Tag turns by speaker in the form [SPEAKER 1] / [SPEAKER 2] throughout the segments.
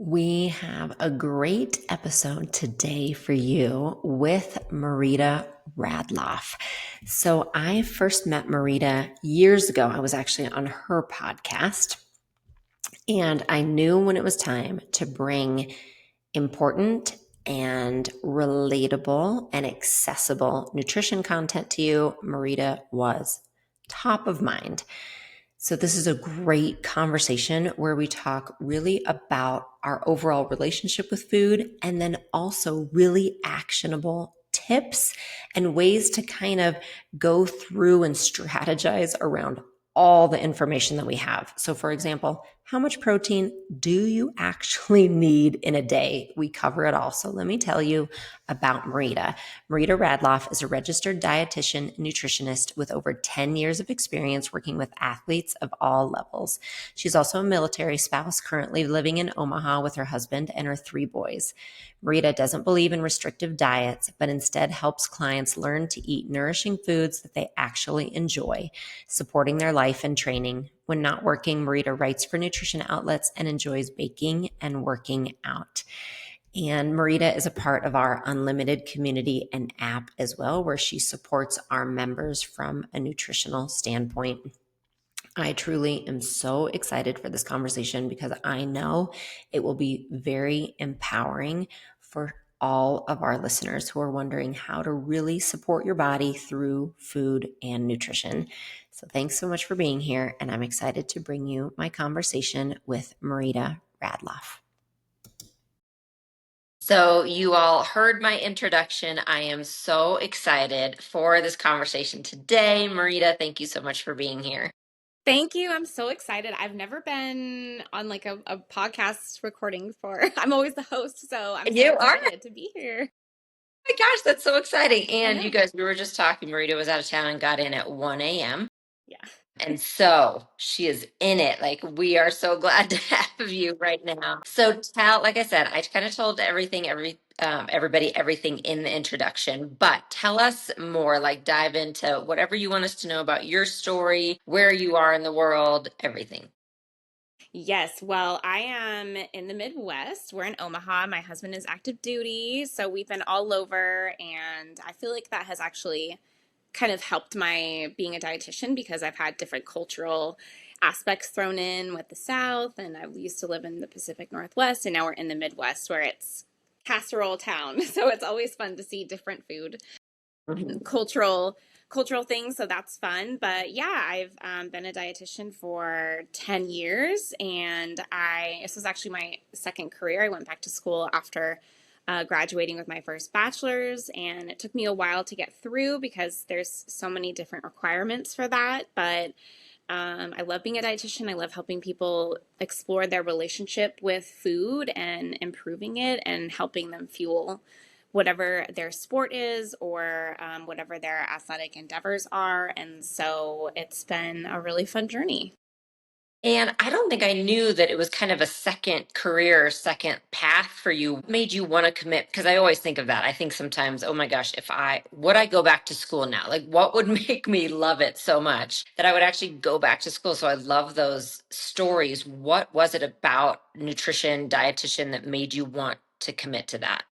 [SPEAKER 1] We have a great episode today for you with Marita Radloff. So I first met Marita years ago. I was actually on her podcast, and I knew when it was time to bring important and relatable and accessible nutrition content to you. Marita was top of mind. So this is a great conversation where we talk really about our overall relationship with food and then also really actionable tips and ways to kind of go through and strategize around all the information that we have. So for example, how much protein do you actually need in a day? We cover it all. So let me tell you about Marita. Marita Radloff is a registered dietitian nutritionist with over 10 years of experience working with athletes of all levels. She's also a military spouse currently living in Omaha with her husband and her 3 boys. Marita doesn't believe in restrictive diets, but instead helps clients learn to eat nourishing foods that they actually enjoy, supporting their life and training. When not working, Marita writes for nutrition outlets and enjoys baking and working out. And Marita is a part of our Unlimited community and app as well, where she supports our members from a nutritional standpoint. I truly am so excited for this conversation because I know it will be very empowering for all of our listeners who are wondering how to really support your body through food and nutrition. So thanks so much for being here, and I'm excited to bring you my conversation with Marita Radloff. So you all heard my introduction. I am so excited for this conversation today. Marita, thank you so much for being here.
[SPEAKER 2] Thank you. I'm so excited. I've never been on like a podcast recording before. I'm always the host, so I'm so
[SPEAKER 1] You are?
[SPEAKER 2] excited to be here.
[SPEAKER 1] My gosh, that's so exciting.
[SPEAKER 2] I
[SPEAKER 1] And you
[SPEAKER 2] know.
[SPEAKER 1] guys, we were just talking. Marita was out of town and got in at 1 a.m.
[SPEAKER 2] Yeah.
[SPEAKER 1] And so she is in it. Like, we are so glad to have you right now. So like I said, I kind of told everybody everything in the introduction, but tell us more, like dive into whatever you want us to know about your story, where you are in the world, everything.
[SPEAKER 2] Yes. Well, I am in the Midwest. We're in Omaha. My husband is active duty, so we've been all over, and I feel like that has actually kind of helped my being a dietitian because I've had different cultural aspects thrown in with the South, and I used to live in the Pacific Northwest, and now we're in the Midwest where it's casserole town. So it's always fun to see different food,
[SPEAKER 1] Mhm.
[SPEAKER 2] cultural things, so that's fun. But yeah, I've been a dietitian for 10 years, and this was actually my second career. I went back to school after graduating with my first bachelor's, and it took me a while to get through because there's so many different requirements for that. But I love being a dietitian. I love helping people explore their relationship with food and improving it and helping them fuel whatever their sport is or whatever their athletic endeavors are. And so it's been a really fun journey.
[SPEAKER 1] And I don't think I knew that it was kind of a second career, second path for you. What made you want to commit? Because I always think of that. I think sometimes, oh my gosh, would I go back to school now? Like, what would make me love it so much that I would actually go back to school? So I love those stories. What was it about nutrition, dietitian that made you want to commit to that?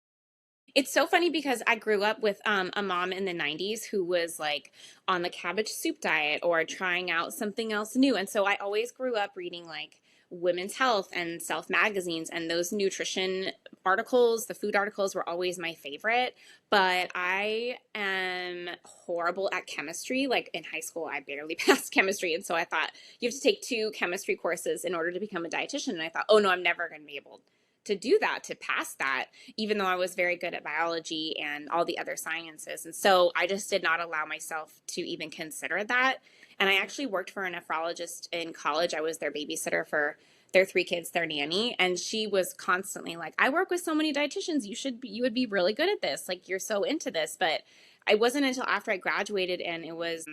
[SPEAKER 2] It's so funny because I grew up with a mom in the 90s who was like on the cabbage soup diet or trying out something else new. And so I always grew up reading like women's health and self magazines, and those nutrition articles, the food articles were always my favorite. But I am horrible at chemistry. Like in high school, I barely passed chemistry. And so I thought you have to take 2 chemistry courses in order to become a dietitian. And I thought, oh no, I'm never going to be able to do that, to pass that, even though I was very good at biology and all the other sciences. And so I just did not allow myself to even consider that. And I actually worked for a nephrologist in college. I was their babysitter for their 3 kids, their nanny. And she was constantly like, I work with so many dietitians. You would be really good at this. Like, you're so into this. But it wasn't until after I graduated and it was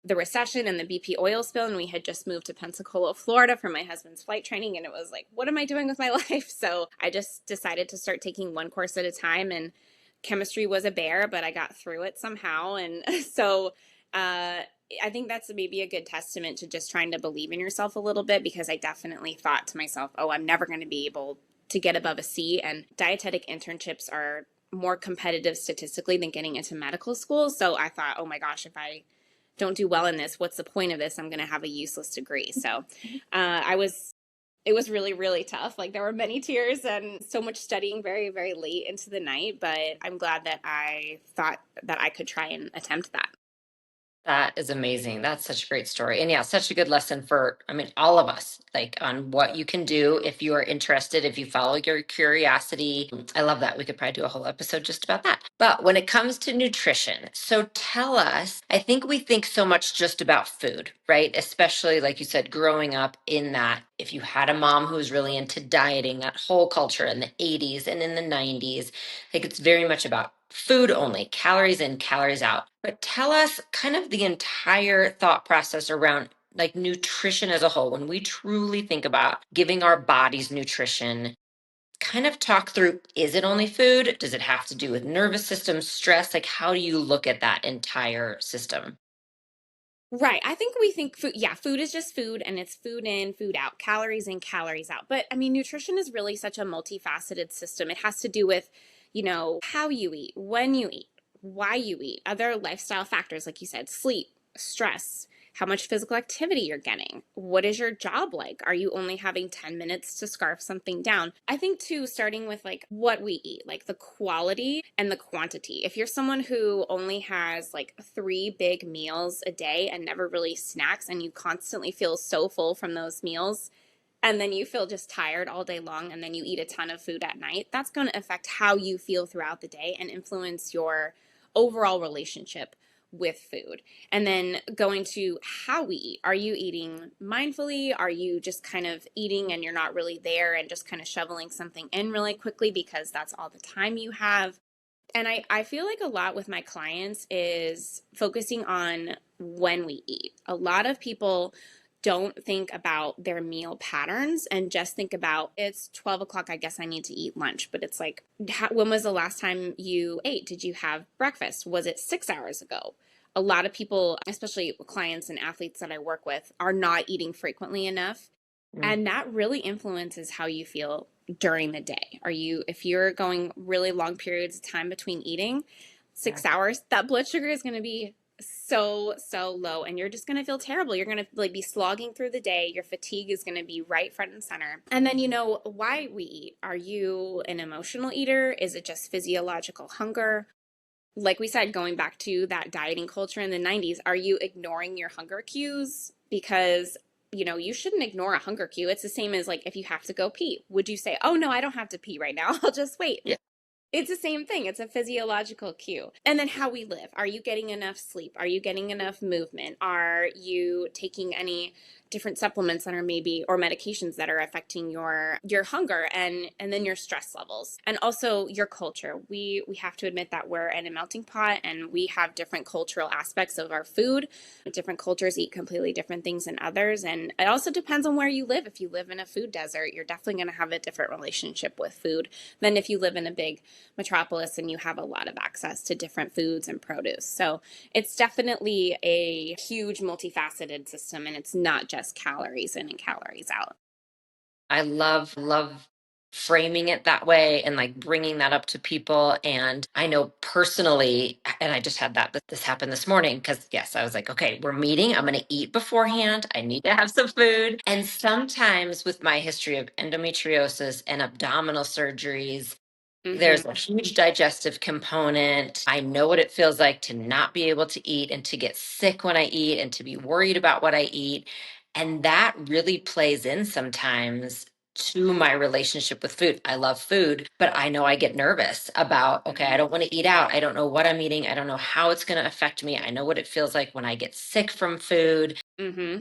[SPEAKER 2] the recession and the BP oil spill, and we had just moved to Pensacola, Florida for my husband's flight training, and it was like, what am I doing with my life? So I just decided to start taking one course at a time, and chemistry was a bear, but I got through it somehow. And so I think that's maybe a good testament to just trying to believe in yourself a little bit, because I definitely thought to myself, oh, I'm never going to be able to get above a C, and dietetic internships are more competitive statistically than getting into medical school. So I thought, oh my gosh, if I don't do well in this, what's the point of this? I'm going to have a useless degree. So it was really, really tough. Like there were many tears and so much studying very, very late into the night, but I'm glad that I thought that I could try and attempt that.
[SPEAKER 1] That is amazing. That's such a great story. And yeah, such a good lesson for, I mean, all of us, like on what you can do if you are interested, if you follow your curiosity. I love that. We could probably do a whole episode just about that. But when it comes to nutrition, so tell us, I think we think so much just about food, right? Especially like you said, growing up in that, if you had a mom who was really into dieting, that whole culture in the 80s and in the 90s, like it's very much about food only, calories in, calories out. But tell us kind of the entire thought process around like nutrition as a whole. When we truly think about giving our bodies nutrition, kind of talk through, is it only food? Does it have to do with nervous system, stress? Like, how do you look at that entire system?
[SPEAKER 2] Right. I think we think food, yeah, food is just food and it's food in, food out, calories in, calories out. But I mean, nutrition is really such a multifaceted system. It has to do with, how you eat, when you eat, why you eat, other lifestyle factors, like you said, sleep, stress, how much physical activity you're getting. What is your job like? Are you only having 10 minutes to scarf something down? I think too, starting with like what we eat, like the quality and the quantity. If you're someone who only has like 3 big meals a day and never really snacks, and you constantly feel so full from those meals, and then you feel just tired all day long, and then you eat a ton of food at night, that's going to affect how you feel throughout the day and influence your overall relationship with food. And then going to how we eat. Are you eating mindfully? Are you just kind of eating and you're not really there and just kind of shoveling something in really quickly because that's all the time you have? And I feel like a lot with my clients is focusing on when we eat. A lot of people don't think about their meal patterns and just think about it's 12 o'clock, I guess I need to eat lunch. But it's like, when was the last time you ate? Did you have breakfast? Was it 6 hours ago? A lot of people, especially clients and athletes that I work with, are not eating frequently enough.
[SPEAKER 1] Mm,
[SPEAKER 2] And that really influences how you feel during the day. If you're going really long periods of time between eating,
[SPEAKER 1] yeah.
[SPEAKER 2] 6 hours, that blood sugar is going to be so low, and you're just going to feel terrible. You're going to like be slogging through the day. Your fatigue is going to be right front and center. And then why we eat. Are you an emotional eater? Is it just physiological hunger? Like we said, going back to that dieting culture in the 90s, are you ignoring your hunger cues? Because you shouldn't ignore a hunger cue. It's the same as like if you have to go pee. Would you say, oh no, I don't have to pee right now, I'll just wait?
[SPEAKER 1] Yeah.
[SPEAKER 2] It's the same thing. It's a physiological cue. And then how we live. Are you getting enough sleep? Are you getting enough movement? Are you taking any different supplements that are maybe, or medications that are affecting your hunger and then your stress levels? And also your culture. We have to admit that we're in a melting pot and we have different cultural aspects of our food. Different cultures eat completely different things than others. And it also depends on where you live. If you live in a food desert, you're definitely going to have a different relationship with food than if you live in a big metropolis and you have a lot of access to different foods and produce. So it's definitely a huge multifaceted system, and it's not just calories in and calories out.
[SPEAKER 1] I love framing it that way and like bringing that up to people. And I know personally, and I just had this happened this morning because yes, I was like, okay, we're meeting. I'm going to eat beforehand. I need to have some food. And sometimes with my history of endometriosis and abdominal surgeries,
[SPEAKER 2] Mm-hmm.
[SPEAKER 1] there's a huge digestive component. I know what it feels like to not be able to eat and to get sick when I eat and to be worried about what I eat. And that really plays in sometimes to my relationship with food. I love food, but I know I get nervous about, okay, I don't want to eat out. I don't know what I'm eating. I don't know how it's going to affect me. I know what it feels like when I get sick from food.
[SPEAKER 2] Mm-hmm.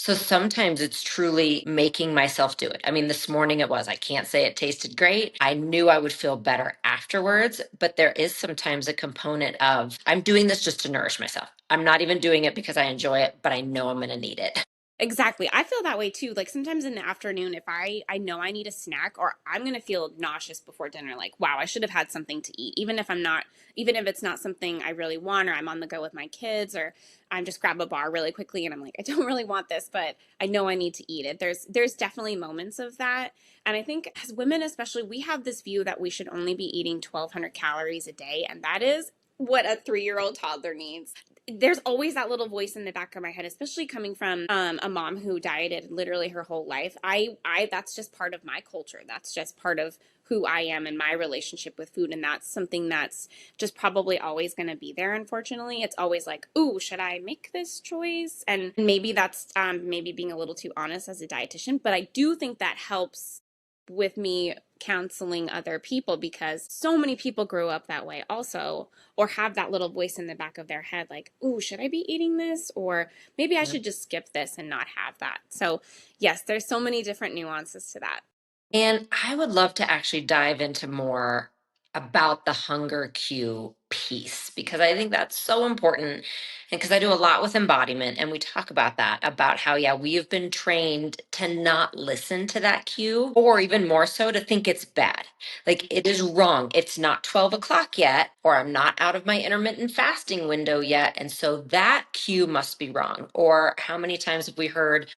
[SPEAKER 1] So sometimes it's truly making myself do it. I mean, this morning I can't say it tasted great. I knew I would feel better afterwards, but there is sometimes a component of I'm doing this just to nourish myself. I'm not even doing it because I enjoy it, but I know I'm going to need it.
[SPEAKER 2] Exactly. I feel that way too. Like sometimes in the afternoon, if I know I need a snack, or I'm gonna feel nauseous before dinner, like wow, I should have had something to eat, even if it's not something I really want, or I'm on the go with my kids, or I'm just grab a bar really quickly, and I'm like, I don't really want this, but I know I need to eat it. There's definitely moments of that, and I think as women, especially, we have this view that we should only be eating 1,200 calories a day, and that is what a 3-year-old toddler needs. There's always that little voice in the back of my head, especially coming from a mom who dieted literally her whole life. I that's just part of my culture. That's just part of who I am and my relationship with food, and that's something that's just probably always going to be there. Unfortunately, it's always like, "Ooh, should I make this choice?" And maybe that's maybe being a little too honest as a dietitian, but I do think that helps with me counseling other people because so many people grow up that way also, or have that little voice in the back of their head like, "Ooh, should I be eating this? Or maybe I should just skip this and not have that." So, yes, there's so many different nuances to that.
[SPEAKER 1] And I would love to actually dive into more about the hunger cue piece because I think that's so important. And because I do a lot with embodiment and we talk about that, about how, yeah, we have been trained to not listen to that cue, or even more so to think it's bad. Like it is wrong. It's not 12 o'clock yet, or I'm not out of my intermittent fasting window yet. And so that cue must be wrong. Or how many times have we heard,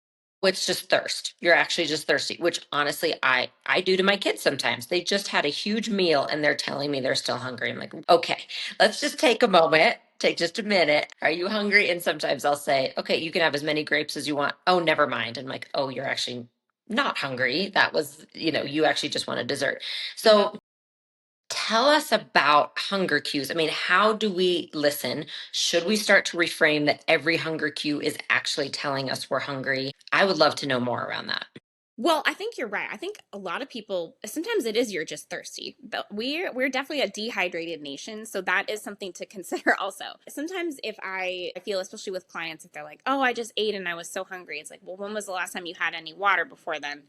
[SPEAKER 1] well, it's just thirst. You're actually just thirsty, which honestly I do to my kids sometimes. They just had a huge meal and they're telling me they're still hungry. I'm like, okay, let's just take a moment, take just a minute. Are you hungry? And sometimes I'll say, okay, you can have as many grapes as you want. Oh, never mind. And I'm like, oh, you're actually not hungry. That was, you actually just want a dessert. So tell us about hunger cues. I mean, how do we listen? Should we start to reframe that every hunger cue is actually telling us we're hungry? I would love to know more around that.
[SPEAKER 2] Well, I think you're right. I think a lot of people sometimes it is you're just thirsty. But we're definitely a dehydrated nation, so that is something to consider also. Sometimes if I feel, especially with clients, if they're like, "Oh, I just ate and I was so hungry." It's like, "Well, when was the last time you had any water before then?"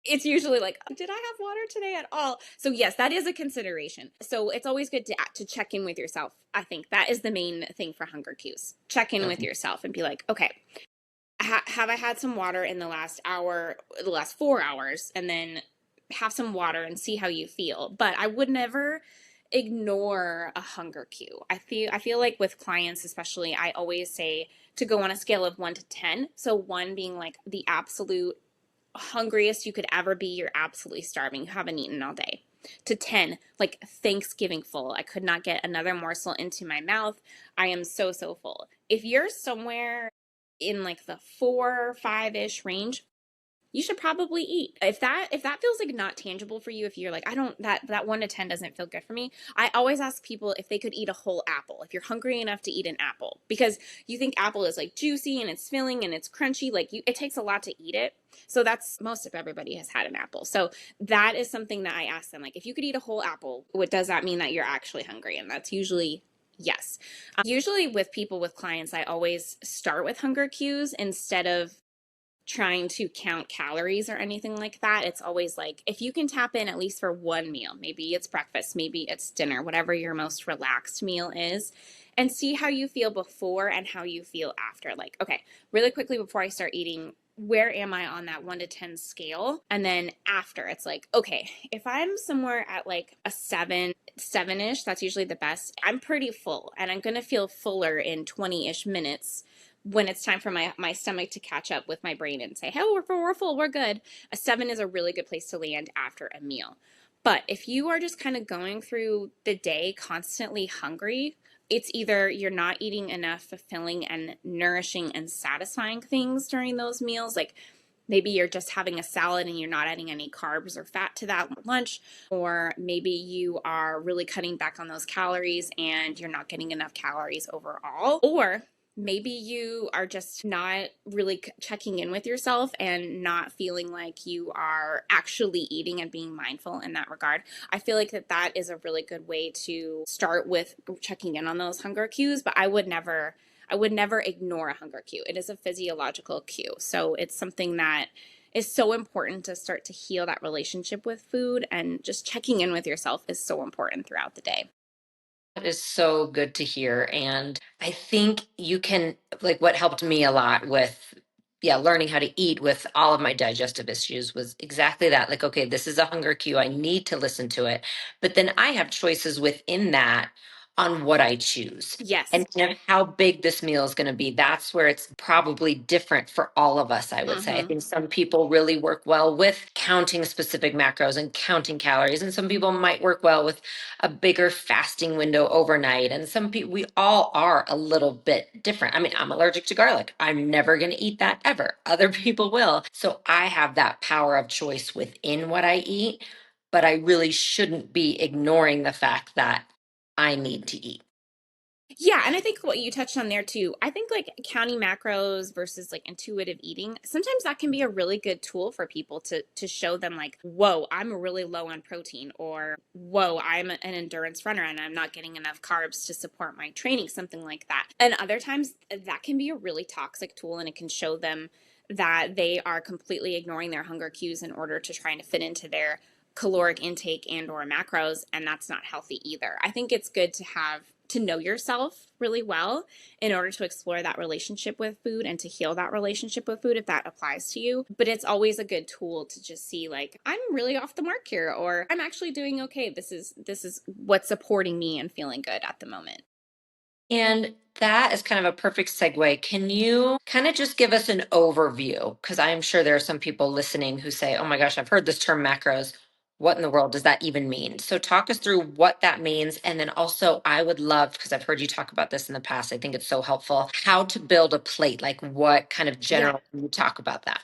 [SPEAKER 2] It's usually like, "Did I have water today at all?" So yes, that is a consideration. So it's always good to check in with yourself. I think that is the main thing for hunger cues. Check in with yourself and be like, "Okay, have I had some water in the last hour, the last 4 hours?" And then have some water and see how you feel. But I would never ignore a hunger cue. I feel like with clients especially, I always say to go on a scale of 1 to 10. So 1 being like the absolute hungriest you could ever be, you're absolutely starving, you haven't eaten all day. To 10, like Thanksgiving full. I could not get another morsel into my mouth. I am so full. If you're somewhere in like the 4, 5-ish range, you should probably eat. If that feels like not tangible for you, if you're like, I don't, that 1 to 10 doesn't feel good for me, I always ask people if they could eat a whole apple, if you're hungry enough to eat an apple, because you think apple is like juicy and it's filling and it's crunchy, like it takes a lot to eat it. So that's, most of everybody has had an apple. So that is something that I ask them, like, if you could eat a whole apple, what does that mean that you're actually hungry? And that's usually yes. Usually with people, with clients, I always start with hunger cues instead of trying to count calories or anything like that. It's always like, if you can tap in at least for one meal, maybe it's breakfast, maybe it's dinner, whatever your most relaxed meal is, and see how you feel before and how you feel after. Like, okay, really quickly before I start eating, where am I on that 1 to 10 scale? And then after, it's like, okay, if I'm somewhere at like a 7-ish, that's usually the best. I'm pretty full and I'm going to feel fuller in 20-ish minutes when it's time for my stomach to catch up with my brain and say, hey, we're full, we're good. A 7 is a really good place to land after a meal. But if you are just kind of going through the day constantly hungry, it's either you're not eating enough fulfilling and nourishing and satisfying things during those meals. Like maybe you're just having a salad and you're not adding any carbs or fat to that lunch, or maybe you are really cutting back on those calories and you're not getting enough calories overall, or maybe you are just not really checking in with yourself and not feeling like you are actually eating and being mindful in that regard. I feel like that is a really good way to start with checking in on those hunger cues, but I would never ignore a hunger cue. It is a physiological cue. So it's something that is so important to start to heal that relationship with food, and just checking in with yourself is so important throughout the day.
[SPEAKER 1] That is so good to hear. And I think you can, like, what helped me a lot with, yeah, learning how to eat with all of my digestive issues was exactly that. Like, okay, this is a hunger cue. I need to listen to it. But then I have choices within that on what I choose
[SPEAKER 2] Yes.
[SPEAKER 1] and kind of how big this meal is going to be. That's where it's probably different for all of us, I would say. I
[SPEAKER 2] Mm-hmm.
[SPEAKER 1] think some people really work well with counting specific macros and counting calories, and some people might work well with a bigger fasting window overnight. And some people, we all are a little bit different. I mean, I'm allergic to garlic. I'm never going to eat that ever. Other people will. So I have that power of choice within what I eat, but I really shouldn't be ignoring the fact that I need to eat.
[SPEAKER 2] Yeah, and I think what you touched on there too, I think like counting macros versus like intuitive eating, sometimes that can be a really good tool for people to show them like, whoa, I'm really low on protein, or whoa, I'm an endurance runner and I'm not getting enough carbs to support my training, something like that. And other times that can be a really toxic tool, and it can show them that they are completely ignoring their hunger cues in order to try and fit into their caloric intake and or macros, and that's not healthy either. I think it's good to know yourself really well in order to explore that relationship with food and to heal that relationship with food if that applies to you. But it's always a good tool to just see like, I'm really off the mark here, or I'm actually doing okay. This is what's supporting me and feeling good at the moment.
[SPEAKER 1] And that is kind of a perfect segue. Can you kind of just give us an overview? Because I'm sure there are some people listening who say, oh my gosh, I've heard this term macros. What in the world does that even mean? So, talk us through what that means. And then also, I would love, because I've heard you talk about this in the past, I think it's so helpful, how to build a plate. Like, what kind of
[SPEAKER 2] Yeah.
[SPEAKER 1] general, can you talk about that?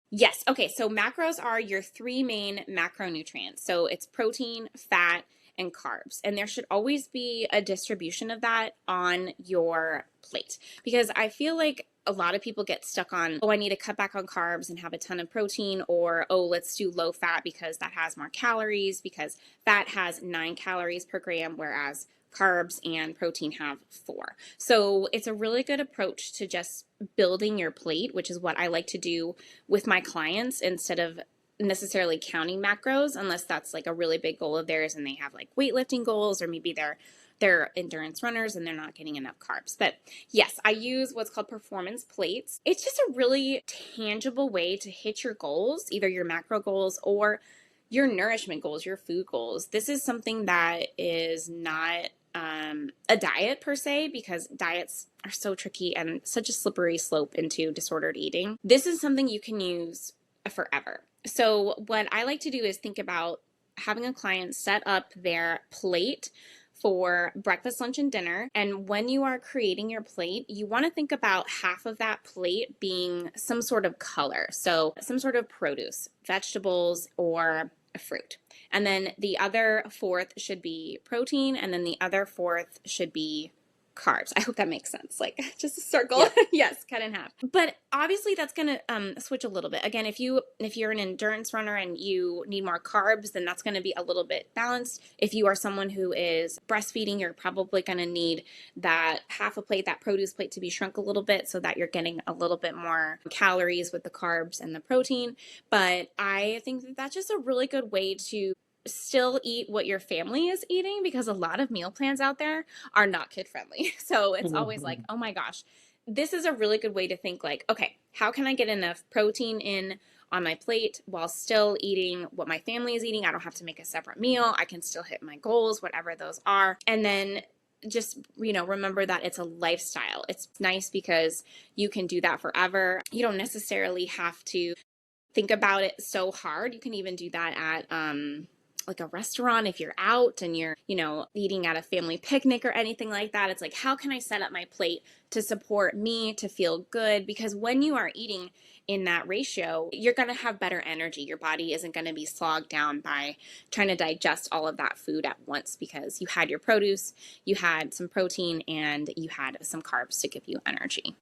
[SPEAKER 2] Yes. Okay. So macros are your three main macronutrients. So it's protein, fat, and carbs. And there should always be a distribution of that on your plate, because I feel like a lot of people get stuck on, oh, I need to cut back on carbs and have a ton of protein, or, oh, let's do low fat because that has more calories, because fat has 9 calories per gram, whereas carbs and protein have 4. So it's a really good approach to just building your plate, which is what I like to do with my clients instead of necessarily counting macros, unless that's like a really big goal of theirs and they have like weightlifting goals, or maybe they're endurance runners and they're not getting enough carbs. But yes, I use what's called performance plates. It's just a really tangible way to hit your goals, either your macro goals or your nourishment goals, your food goals. This is something that is not a diet per se, because diets are so tricky and such a slippery slope into disordered eating. This is something you can use forever. So, what I like to do is think about having a client set up their plate for breakfast, lunch, and dinner. And when you are creating your plate, you want to think about half of that plate being some sort of color. So, some sort of produce, vegetables, or a fruit. And then the other fourth should be protein, and then the other fourth should be carbs. I hope that makes sense. Like just a circle.
[SPEAKER 1] Yep.
[SPEAKER 2] Yes, cut in half. But obviously that's going to switch a little bit. Again, if you're an endurance runner and you need more carbs, then that's going to be a little bit balanced. If you are someone who is breastfeeding, you're probably going to need that half a plate, that produce plate, to be shrunk a little bit so that you're getting a little bit more calories with the carbs and the protein. But I think that that's just a really good way to still eat what your family is eating, because a lot of meal plans out there are not kid friendly. So it's always like,
[SPEAKER 1] Mhm.
[SPEAKER 2] oh my gosh, this is a really good way to think like, okay, how can I get enough protein in on my plate while still eating what my family is eating? I don't have to make a separate meal. I can still hit my goals, whatever those are. And then just, remember that it's a lifestyle. It's nice because you can do that forever. You don't necessarily have to think about it so hard. You can even do that at like a restaurant if you're out and you're, eating at a family picnic or anything like that. It's like, how can I set up my plate to support me to feel good? Because when you are eating in that ratio, you're going to have better energy. Your body isn't going to be slogged down by trying to digest all of that food at once, because you had your produce, you had some protein, and you had some carbs to give you energy.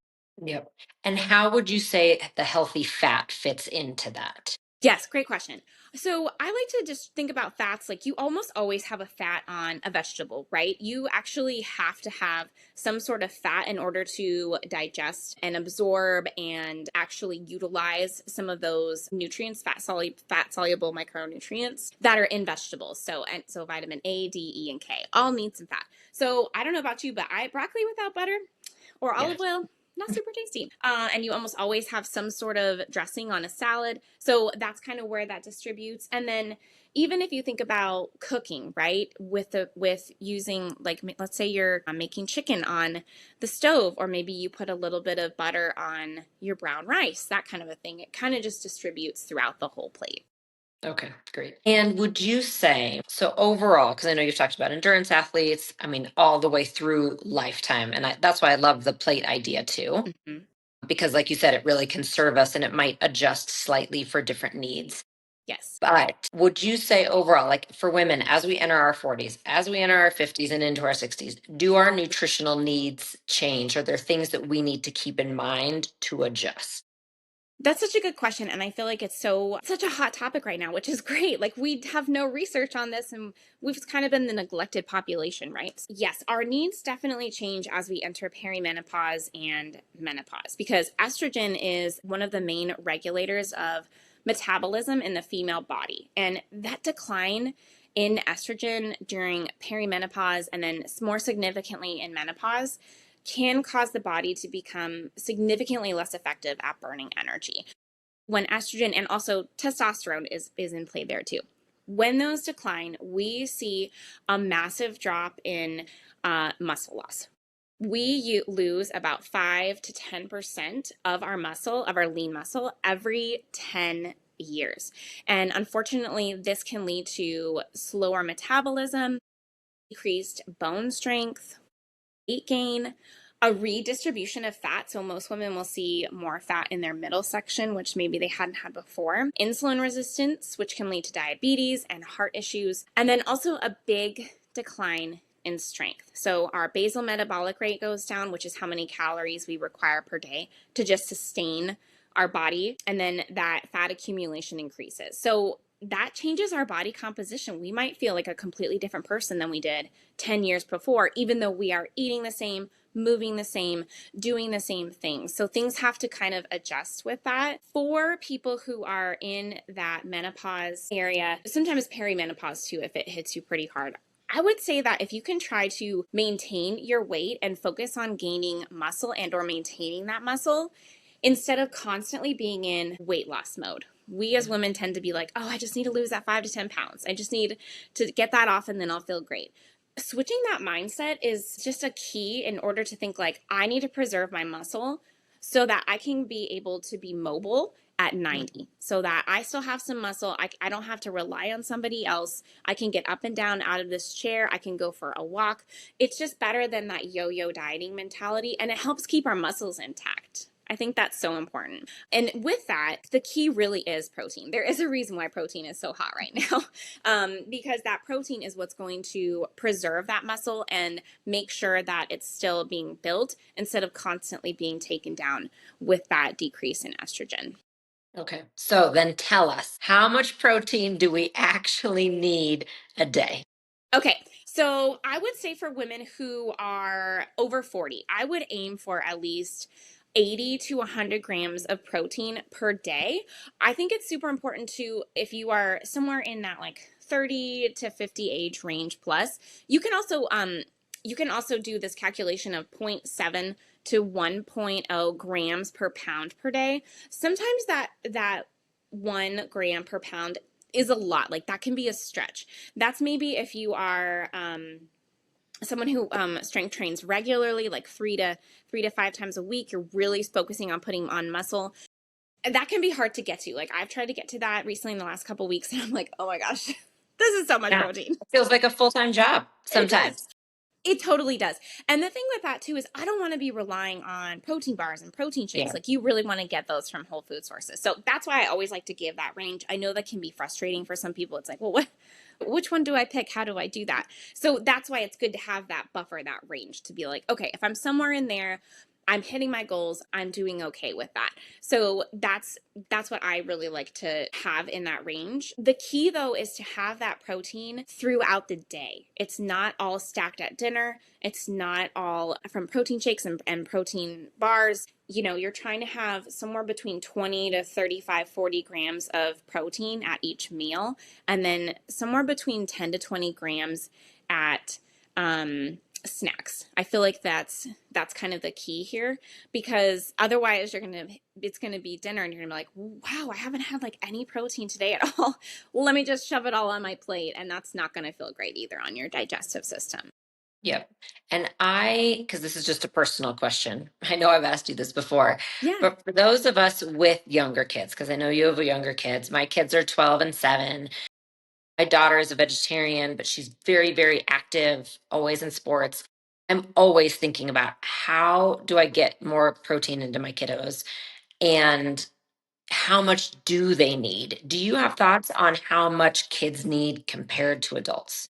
[SPEAKER 1] Yep. And how would you say the healthy fat fits into that?
[SPEAKER 2] Yes, great question. So I like to just think about fats like you almost always have a fat on a vegetable, right? You actually have to have some sort of fat in order to digest and absorb and actually utilize some of those nutrients, fat soluble micronutrients that are in vegetables. So vitamin A, D, E, and K all need some fat. So I don't know about you, but I broccoli without butter or olive
[SPEAKER 1] Yes.
[SPEAKER 2] oil. not super tasty. And you almost always have some sort of dressing on a salad. So that's kind of where that distributes. And then even if you think about cooking, right, with using, like, let's say you're making chicken on the stove, or maybe you put a little bit of butter on your brown rice, that kind of a thing. It kind of just distributes throughout the whole plate.
[SPEAKER 3] Okay, great. And would you say, so overall, because I know you've talked about endurance athletes, I mean, all the way through lifetime. And that's why I love the plate idea too,
[SPEAKER 2] Mm-hmm.
[SPEAKER 3] because like you said, it really can serve us and it might adjust slightly for different needs.
[SPEAKER 2] Yes.
[SPEAKER 3] But would you say overall, like for women, as we enter our 40s, as we enter our 50s and into our 60s, do our nutritional needs change? Are there things that we need to keep in mind to adjust?
[SPEAKER 2] That's such a good question. And I feel like it's such a hot topic right now, which is great. Like, we have no research on this, and we've kind of been the neglected population, right? Yes, our needs definitely change as we enter perimenopause and menopause, because estrogen is one of the main regulators of metabolism in the female body. And that decline in estrogen during perimenopause, and then more significantly in menopause, can cause the body to become significantly less effective at burning energy. When estrogen and also testosterone is in play there too. When those decline, we see a massive drop in muscle loss. We lose about 5 to 10% of our muscle, of our lean muscle, every 10 years. And unfortunately, this can lead to slower metabolism, decreased bone strength, weight gain, a redistribution of fat. So most women will see more fat in their middle section, which maybe they hadn't had before. Insulin resistance, which can lead to diabetes and heart issues. And then also a big decline in strength. So our basal metabolic rate goes down, which is how many calories we require per day to just sustain our body. And then that fat accumulation increases. So that changes our body composition. We might feel like a completely different person than we did 10 years before, even though we are eating the same, moving the same, doing the same things. So things have to kind of adjust with that. For people who are in that menopause area, sometimes perimenopause too, if it hits you pretty hard, I would say that if you can try to maintain your weight and focus on gaining muscle and or maintaining that muscle, instead of constantly being in weight loss mode. We as women tend to be like, oh, I just need to lose that 5 to 10 pounds. I just need to get that off and then I'll feel great. Switching that mindset is just a key in order to think like, I need to preserve my muscle so that I can be able to be mobile at 90, so that I still have some muscle. I don't have to rely on somebody else. I can get up and down out of this chair. I can go for a walk. It's just better than that yo-yo dieting mentality, and it helps keep our muscles intact. I think that's so important. And with that, the key really is protein. There is a reason why protein is so hot right now, because that protein is what's going to preserve that muscle and make sure that it's still being built instead of constantly being taken down with that decrease in estrogen.
[SPEAKER 3] Okay. So then tell us, how much protein do we actually need a day?
[SPEAKER 2] Okay, so I would say for women who are over 40, I would aim for at least 80 to 100 grams of protein per day. I think it's super important to, if you are somewhere in that like 30 to 50 age range plus, you can also do this calculation of zero point 0.7 to 1.0 grams per pound per day. Sometimes that 1 gram per pound is a lot. Like, that can be a stretch. That's maybe if you are someone who strength trains regularly, like 3 to 5 times a week. You're really focusing on putting on muscle. And that can be hard to get to. Like, I've tried to get to that recently in the last couple of weeks, and I'm like, oh my gosh, this is so much
[SPEAKER 3] Yeah.
[SPEAKER 2] protein.
[SPEAKER 3] It feels like a full-time job
[SPEAKER 2] It does.
[SPEAKER 3] sometimes.
[SPEAKER 2] It totally does. And the thing with that too is I don't want to be relying on protein bars and protein shakes.
[SPEAKER 3] Yeah.
[SPEAKER 2] Like, you really want to get those from whole food sources. So that's why I always like to give that range. I know that can be frustrating for some people. It's like, well, which one do I pick? How do I do that? So that's why it's good to have that buffer, that range, to be like, okay, if I'm somewhere in there, I'm hitting my goals, I'm doing okay with that. So that's what I really like to have in that range. The key though is to have that protein throughout the day. It's not all stacked at dinner. It's not all from protein shakes and protein bars. You know, you're trying to have somewhere between 20 to 35, 40 grams of protein at each meal, and then somewhere between 10 to 20 grams at snacks. I feel like that's kind of the key here, because otherwise it's gonna be dinner and you're gonna be like, wow, I haven't had like any protein today at all. Well, let me just shove it all on my plate, and that's not gonna feel great either on your digestive system.
[SPEAKER 3] Yep. And because this is just a personal question, I know I've asked you this before,
[SPEAKER 2] Yeah.
[SPEAKER 3] but for those of us with younger kids, because I know you have younger kids, my kids are 12 and 7. My daughter is a vegetarian, but she's very, very active, always in sports. I'm always thinking about how do I get more protein into my kiddos and how much do they need? Do you have thoughts on how much kids need compared to adults?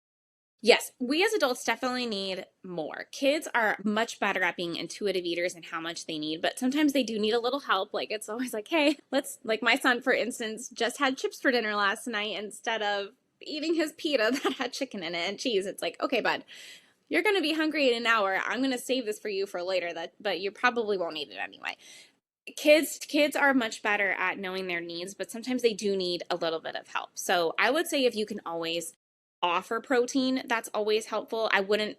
[SPEAKER 2] Yes, we as adults definitely need more. Kids are much better at being intuitive eaters and how much they need, but sometimes they do need a little help. Like it's always like, hey, let's, like my son, for instance, just had chips for dinner last night instead of eating his pita that had chicken in it and cheese. It's like, okay, bud, you're going to be hungry in an hour. I'm going to save this for you for later, but you probably won't eat it anyway. Kids are much better at knowing their needs, but sometimes they do need a little bit of help. So I would say if you can always offer protein, that's always helpful. I wouldn't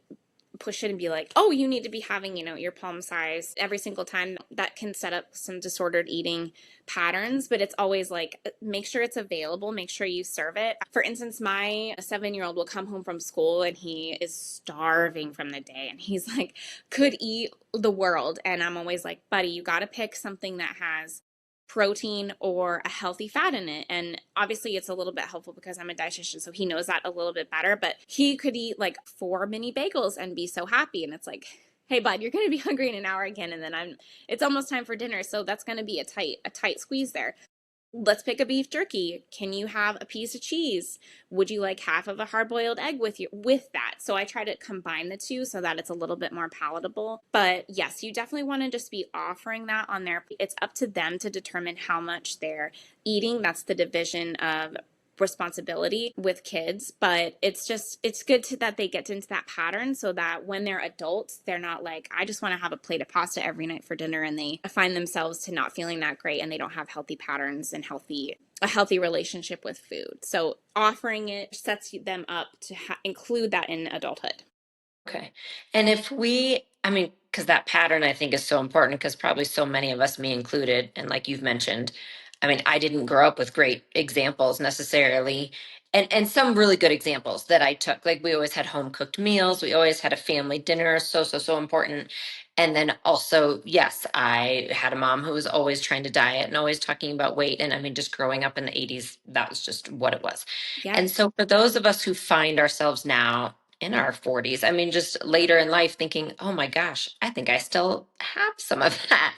[SPEAKER 2] push it and be like, oh, you need to be having, your palm size every single time. That can set up some disordered eating patterns, but it's always like, make sure it's available, make sure you serve it. For instance, my 7-year-old will come home from school and he is starving from the day and he's like, could eat the world. And I'm always like, buddy, you got to pick something that has protein or a healthy fat in it. And obviously it's a little bit helpful because I'm a dietitian, so he knows that a little bit better, but he could eat like 4 mini bagels and be so happy. And it's like, hey bud, you're going to be hungry in an hour again, and then it's almost time for dinner, so that's going to be a tight squeeze there. Let's pick a beef jerky. Can you have a piece of cheese? Would you like half of a hard-boiled egg with that? So I try to combine the two so that it's a little bit more palatable. But yes, you definitely want to just be offering that on there. It's up to them to determine how much they're eating. That's the division of responsibility with kids, but it's good that they get into that pattern so that when they're adults, they're not like, I just want to have a plate of pasta every night for dinner, and they find themselves to not feeling that great and they don't have healthy patterns and a healthy relationship with food. So offering it sets them up to include that in adulthood.
[SPEAKER 3] Okay. And because that pattern I think is so important because probably so many of us, me included, and like you've mentioned, I didn't grow up with great examples necessarily. And some really good examples that I took. Like we always had home cooked meals, we always had a family dinner, so important. And then also, yes, I had a mom who was always trying to diet and always talking about weight. And just growing up in the 80s, that was just what it was. And
[SPEAKER 2] Yes.
[SPEAKER 3] so for those of us who find ourselves now in our 40s. Just later in life thinking, oh my gosh, I think I still have some of that.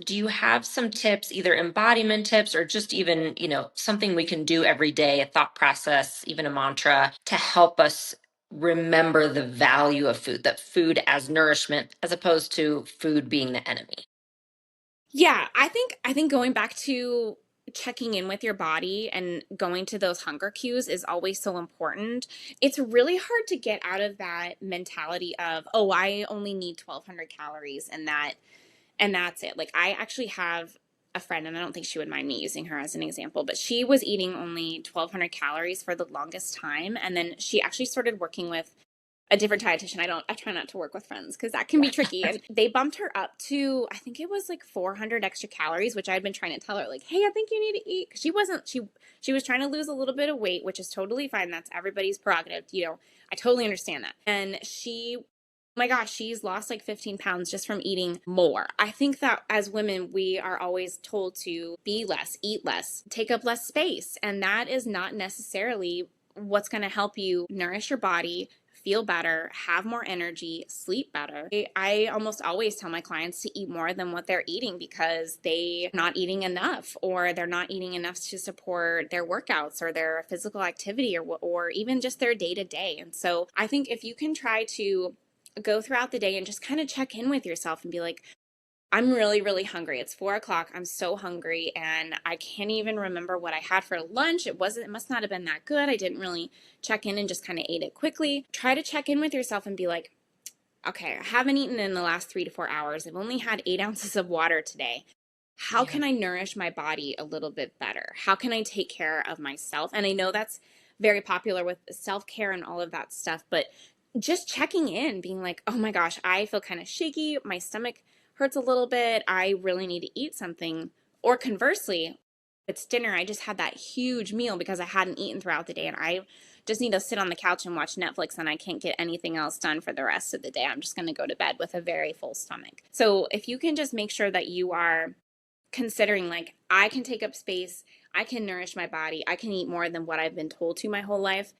[SPEAKER 3] Do you have some tips, either embodiment tips or just even, something we can do every day, a thought process, even a mantra to help us remember the value of food, that food as nourishment as opposed to food being the enemy?
[SPEAKER 2] Yeah, I think going back to checking in with your body and going to those hunger cues is always so important. It's really hard to get out of that mentality of, oh, I only need 1200 calories and that's it. Like I actually have a friend, and I don't think she would mind me using her as an example, but she was eating only 1200 calories for the longest time, and then she actually started working with a different dietitian. I try not to work with friends because that can be tricky. And they bumped her up to, I think it was like 400 extra calories, which I had been trying to tell her, like, hey, I think you need to eat. Cause she was trying to lose a little bit of weight, which is totally fine. That's everybody's prerogative. I totally understand that. And oh my gosh, she's lost like 15 pounds just from eating more. I think that as women, we are always told to be less, eat less, take up less space. And that is not necessarily what's going to help you nourish your body, feel better, have more energy, sleep better. I almost always tell my clients to eat more than what they're eating because they're not eating enough, or they're not eating enough to support their workouts or their physical activity, or even just their day to day. And so I think if you can try to go throughout the day and just kind of check in with yourself and be like, I'm really, really hungry. It's 4 o'clock. I'm so hungry and I can't even remember what I had for lunch. It must not have been that good. I didn't really check in and just kind of ate it quickly. Try to check in with yourself and be like, okay, I haven't eaten in the last 3 to 4 hours. I've only had 8 ounces of water today. How
[SPEAKER 3] Yeah.
[SPEAKER 2] can I nourish my body a little bit better? How can I take care of myself? And I know that's very popular with self-care and all of that stuff, but just checking in, being like, oh my gosh, I feel kind of shaky. My stomach hurts a little bit. I really need to eat something. Or conversely, it's dinner. I just had that huge meal because I hadn't eaten throughout the day and I just need to sit on the couch and watch Netflix and I can't get anything else done for the rest of the day. I'm just going to go to bed with a very full stomach. So if you can just make sure that you are considering, like, I can take up space, I can nourish my body, I can eat more than what I've been told to my whole life,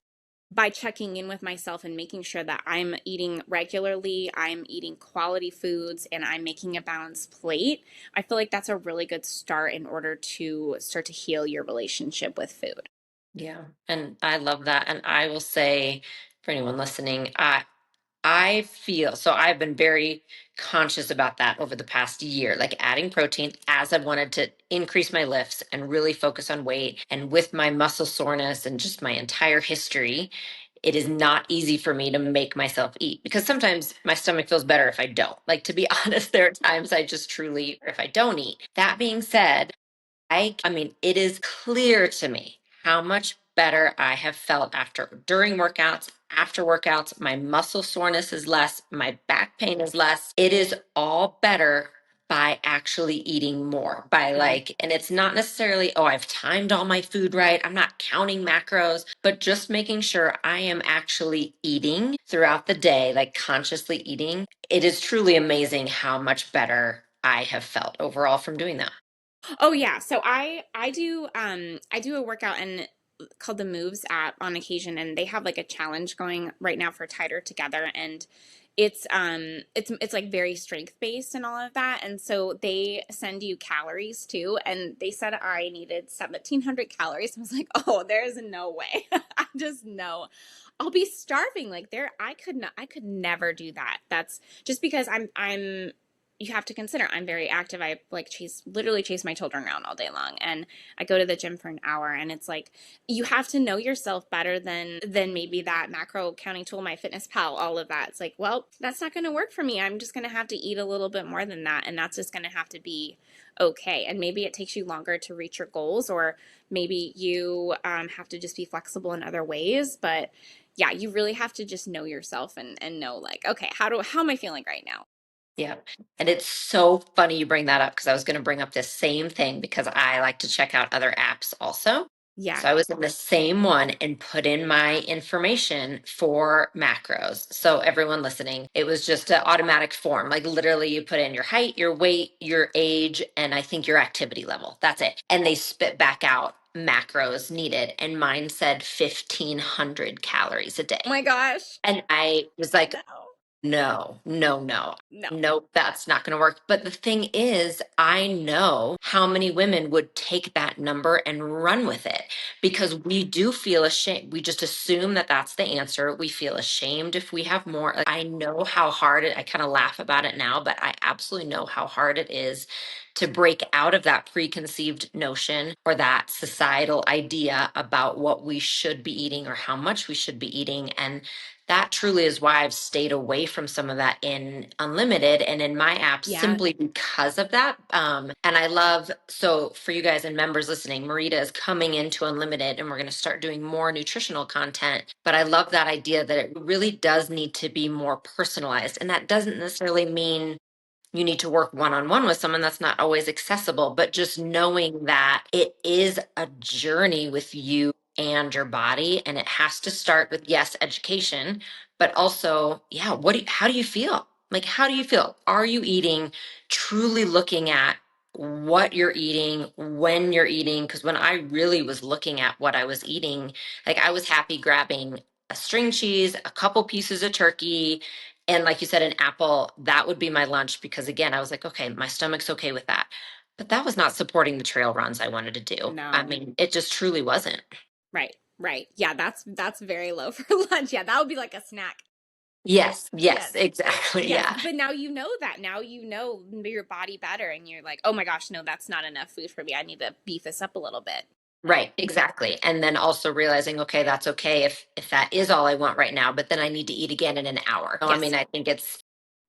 [SPEAKER 2] by checking in with myself and making sure that I'm eating regularly, I'm eating quality foods, and I'm making a balanced plate, I feel like that's a really good start in order to start to heal your relationship with food.
[SPEAKER 3] Yeah. And I love that. And I will say for anyone listening, I feel so I've been very conscious about that over the past year, like adding protein as I've wanted to increase my lifts and really focus on weight. And with my muscle soreness and just my entire history, it is not easy for me to make myself eat because sometimes my stomach feels better if I don't. Like, to be honest, there are times I just truly, if I don't eat. That being said, I mean, it is clear to me how much better I have felt during workouts, after workouts. My muscle soreness is less, my back pain is less. It is all better by actually eating more, by
[SPEAKER 2] Mhm.
[SPEAKER 3] and it's not necessarily, oh, I've timed all my food right. I'm not counting macros, but just making sure I am actually eating throughout the day, like consciously eating. It is truly amazing how much better I have felt overall from doing that.
[SPEAKER 2] Oh yeah, so I do a workout and called the Moves app on occasion, and they have like a challenge going right now for Tighter Together, and it's like very strength based and all of that, and so they send you calories too, and they said I needed 1,700 calories. I was like, oh, there's no way. I just know I'll be starving. Like, there, I could never do that. That's just because I'm you have to consider I'm very active. I like literally chase my children around all day long, and I go to the gym for an hour, and it's like you have to know yourself better than maybe that macro counting tool, MyFitnessPal, all of that. It's like, well, that's not going to work for me. I'm just going to have to eat a little bit more than that, and that's just going to have to be okay. And maybe it takes you longer to reach your goals, or maybe you have to just be flexible in other ways, but yeah, you really have to just know yourself and know, like, okay, how am I feeling right now?
[SPEAKER 3] Yeah. And it's so funny you bring that up because I was going to bring up this same thing because I like to check out other apps also.
[SPEAKER 2] Yeah.
[SPEAKER 3] So I was in the same one and put in my information for macros. So everyone listening, it was just an automatic form. Like, literally you put in your height, your weight, your age, and I think your activity level. That's it. And they spit back out macros needed. And mine said 1,500 calories a
[SPEAKER 2] Oh
[SPEAKER 3] day.
[SPEAKER 2] my gosh.
[SPEAKER 3] And I was like,
[SPEAKER 2] No.
[SPEAKER 3] no, no, no.
[SPEAKER 2] No.
[SPEAKER 3] Nope, that's not going to work. But the thing is, I know how many women would take that number and run with it because we do feel ashamed. We just assume that that's the answer. We feel ashamed if we have more. Like, I know how hard I kind of laugh about it now, but I absolutely know how hard it is to break out of that preconceived notion or that societal idea about what we should be eating or how much we should be eating. And that truly is why I've stayed away from some of that in Unlimited and in my app
[SPEAKER 2] Yeah.
[SPEAKER 3] simply because of that. And I love, so for you guys and members listening, Marita is coming into Unlimited and we're going to start doing more nutritional content. But I love that idea that it really does need to be more personalized. And that doesn't necessarily mean you need to work one on one with someone. That's not always accessible, but just knowing that it is a journey with you and your body. And it has to start with, yes, education, but also, yeah, how do you feel? Like, how do you feel? Are you eating, truly looking at what you're eating, when you're eating? Because when I really was looking at what I was eating, like, I was happy grabbing a string cheese, a couple pieces of turkey, and like you said, an apple, that would be my lunch because, again, I was like, okay, my stomach's okay with that. But that was not supporting the trail runs I wanted to do. I
[SPEAKER 2] No.
[SPEAKER 3] mean, it just truly wasn't.
[SPEAKER 2] Right. Right. Yeah, that's very low for lunch. Yeah, that would be like a snack.
[SPEAKER 3] Yes, yes,
[SPEAKER 2] Yes.
[SPEAKER 3] exactly.
[SPEAKER 2] Yes,
[SPEAKER 3] Yeah.
[SPEAKER 2] but now you know that. Now you know your body better, and you're like, "Oh my gosh, no, that's not enough food for me. I need to beef this up a little bit."
[SPEAKER 3] Right, exactly. And then also realizing, okay, that's okay if that is all I want right now, but then I need to eat again in an hour. So, I mean,
[SPEAKER 2] Yes.
[SPEAKER 3] I think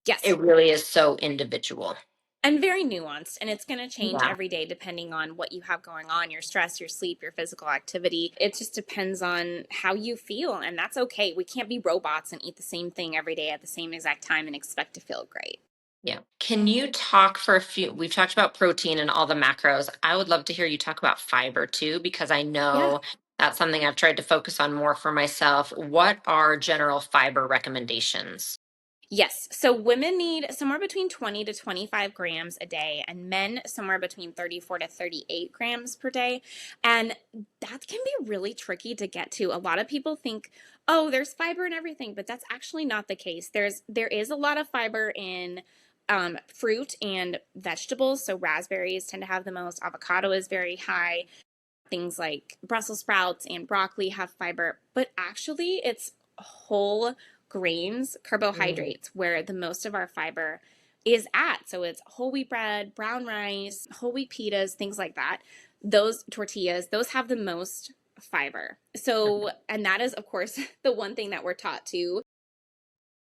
[SPEAKER 2] Yes.
[SPEAKER 3] it really is so individual.
[SPEAKER 2] And very nuanced, and it's going to change
[SPEAKER 3] Yeah.
[SPEAKER 2] every day depending on what you have going on, your stress, your sleep, your physical activity. It just depends on how you feel, and that's okay. We can't be robots and eat the same thing every day at the same exact time and expect to feel great.
[SPEAKER 3] Yeah. Can you talk for a few? We've talked about protein and all the macros. I would love to hear you talk about fiber too, because I
[SPEAKER 2] Yeah.
[SPEAKER 3] know that's something I've tried to focus on more for myself. What are general fiber recommendations?
[SPEAKER 2] Yes. So women need somewhere between 20 to 25 grams a day, and men somewhere between 34 to 38 grams per day. And that can be really tricky to get to. A lot of people think, oh, there's fiber in everything, but that's actually not the case. There is a lot of fiber in fruit and vegetables. So raspberries tend to have the most, avocado is very high. Things like Brussels sprouts and broccoli have fiber, but actually it's whole grains,
[SPEAKER 3] Mm,
[SPEAKER 2] carbohydrates, where the most of our fiber is at. So it's whole wheat bread, brown rice, whole wheat pitas, things like that. Those tortillas, those have the most fiber. So,
[SPEAKER 3] okay.
[SPEAKER 2] and that is, of course, the one thing that we're taught to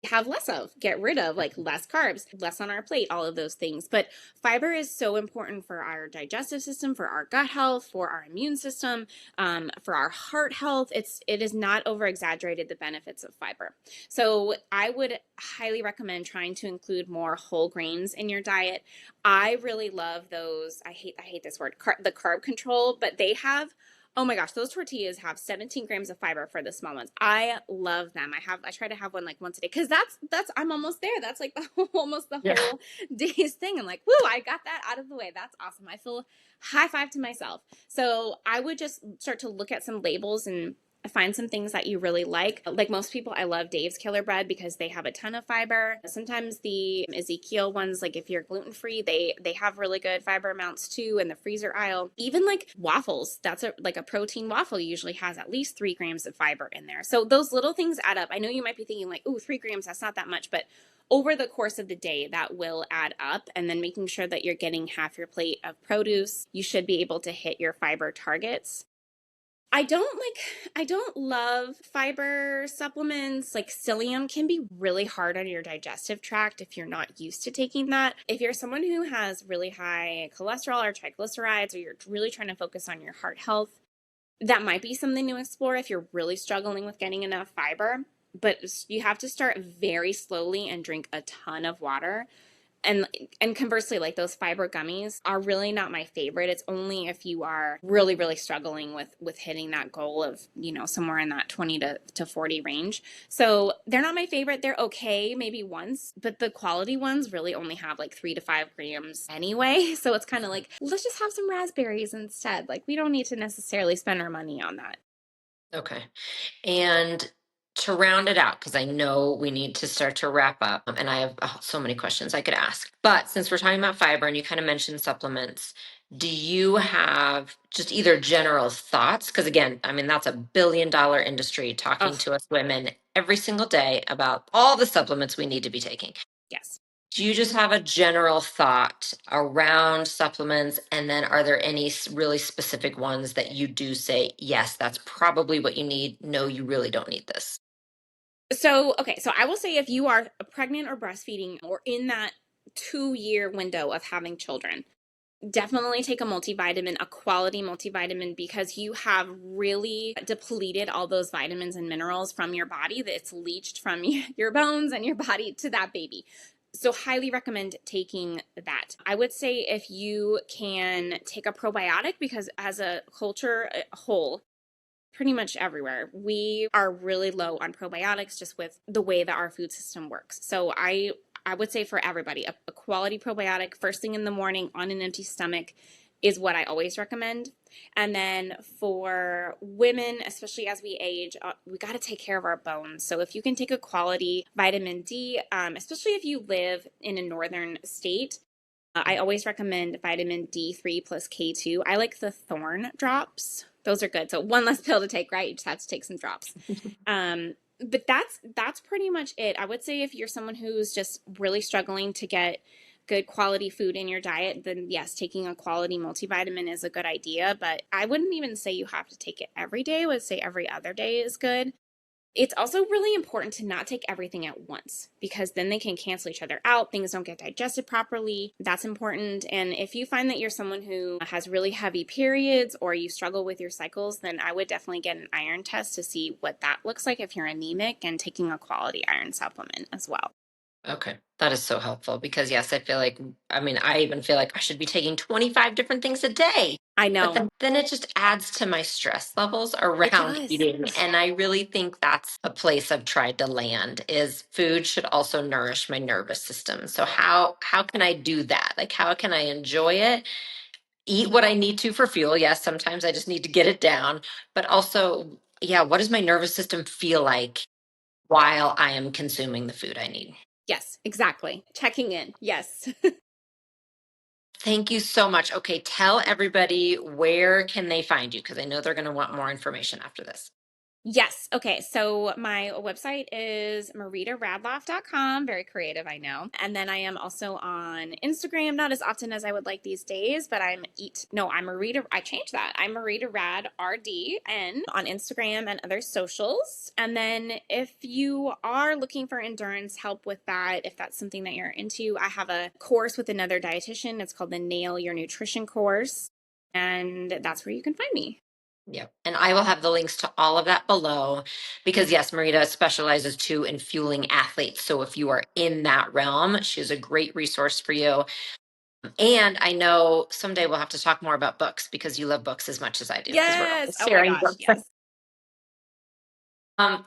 [SPEAKER 2] have less of, get rid of, like less carbs, less on our plate, all of those things. But fiber is so important for our digestive system, for our gut health, for our immune system, for our heart health. It is not over exaggerated, the benefits of fiber. So I would highly recommend trying to include more whole grains in your diet. I really love those. I hate this word, the carb control, but they have, oh my gosh, those tortillas have 17 grams of fiber for the small ones. I love them. I try to have one like once a day because that's I'm almost there. That's like almost the
[SPEAKER 3] Yeah.
[SPEAKER 2] whole day's thing. I'm like, woo, I got that out of the way. That's awesome. I feel high five to myself. So I would just start to look at some labels and find some things that you really like. Like most people, I love Dave's Killer Bread because they have a ton of fiber. Sometimes the Ezekiel ones, like if you're gluten free, they have really good fiber amounts too in the freezer aisle. Even like waffles, that's like a protein waffle usually has at least 3 grams of fiber in there. So those little things add up. I know you might be thinking like, ooh, 3 grams, that's not that much, but over the course of the day, that will add up. And then making sure that you're getting half your plate of produce, you should be able to hit your fiber targets. I don't love fiber supplements. Like psyllium can be really hard on your digestive tract if you're not used to taking that. If you're someone who has really high cholesterol or triglycerides, or you're really trying to focus on your heart health, that might be something to explore if you're really struggling with getting enough fiber. But you have to start very slowly and drink a ton of water. And conversely, like those fiber gummies are really not my favorite. It's only if you are really struggling with hitting that goal of, somewhere in that 20 to 40 range. So they're not my favorite. They're okay maybe once, but the quality ones really only have like 3 to 5 grams anyway. So it's kind of like, let's just have some raspberries instead. Like we don't need to necessarily spend our money on that.
[SPEAKER 3] Okay. And to round it out, because I know we need to start to wrap up, and I have so many questions I could ask. But since we're talking about fiber and you kind of mentioned supplements, do you have just either general thoughts? Because again, I mean, that's a $1 billion industry talking
[SPEAKER 2] Oh,
[SPEAKER 3] to us women every single day about all the supplements we need to be taking.
[SPEAKER 2] yes.
[SPEAKER 3] Do you just have a general thought around supplements? And then are there any really specific ones that you do say, yes, that's probably what you need? No, you really don't need this.
[SPEAKER 2] So, okay, so I will say if you are pregnant or breastfeeding or in that 2 year window of having children, definitely take a multivitamin, a quality multivitamin, because you have really depleted all those vitamins and minerals from your body, that it's leached from your bones and your body to that baby. So highly recommend taking that. I would say if you can take a probiotic, because as a culture, a whole, pretty much everywhere, we are really low on probiotics just with the way that our food system works. So I would say for everybody, a quality probiotic first thing in the morning on an empty stomach is what I always recommend. And then for women, especially as we age, we got to take care of our bones. So if you can take a quality vitamin D, especially if you live in a northern state, I always recommend vitamin D3 plus K2. I like the Thorn drops. Those are good. So one less pill to take, right? You just have to take some drops. But that's pretty much it. I would say if you're someone who's just really struggling to get good quality food in your diet, then yes, taking a quality multivitamin is a good idea. But I wouldn't even say you have to take it every day. I would say every other day is good. It's also really important to not take everything at once because then they can cancel each other out. Things don't get digested properly. That's important. And if you find that you're someone who has really heavy periods or you struggle with your cycles, then I would definitely get an iron test to see what that looks like if you're anemic, and taking a quality iron supplement as well.
[SPEAKER 3] Okay, that is so helpful because yes, I feel like, I mean, I even feel like I should be taking 25 different things a day.
[SPEAKER 2] I
[SPEAKER 3] But
[SPEAKER 2] know.
[SPEAKER 3] then it just adds to my stress levels
[SPEAKER 2] It
[SPEAKER 3] around
[SPEAKER 2] does.
[SPEAKER 3] eating. And I really think that's a place I've tried to land is food should also nourish my nervous system. So how can I do that? Like how can I enjoy it? Eat what I need to for fuel. Yes, sometimes I just need to get it down, but also, yeah, what does my nervous system feel like while I am consuming the food I need?
[SPEAKER 2] Yes, exactly. Checking in. Yes.
[SPEAKER 3] Thank you so much. Okay, tell everybody where can they find you because I know they're going to want more information after this.
[SPEAKER 2] Yes. Okay. So my website is maritaradloff.com. Very creative, I know. And then I am also on Instagram, not as often as I would like these days, but I'm Marita. I changed that. I'm Marita Rad RDN on Instagram and other socials. And then if you are looking for endurance help with that, if that's something that you're into, I have a course with another dietitian. It's called the Nail Your Nutrition course. And that's where you can find me.
[SPEAKER 3] Yep. And I will have the links to all of that below because, yes, Marita specializes too in fueling athletes. So if you are in that realm, she's a great resource for you. And I know someday we'll have to talk more about books because you love books as much as I do because we're
[SPEAKER 2] Yes.
[SPEAKER 3] always
[SPEAKER 2] Oh my
[SPEAKER 3] sharing
[SPEAKER 2] gosh.
[SPEAKER 3] books.
[SPEAKER 2] Yes.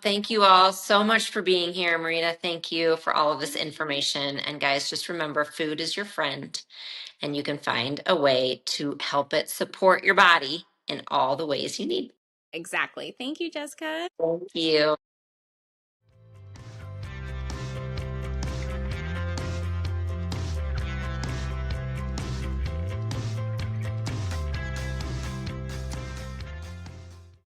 [SPEAKER 3] Thank you all so much for being here, Marita. Thank you for all of this information. And guys, just remember food is your friend, and you can find a way to help it support your body in all the ways you need.
[SPEAKER 2] Exactly. Thank you, Jessica.
[SPEAKER 3] Thank you.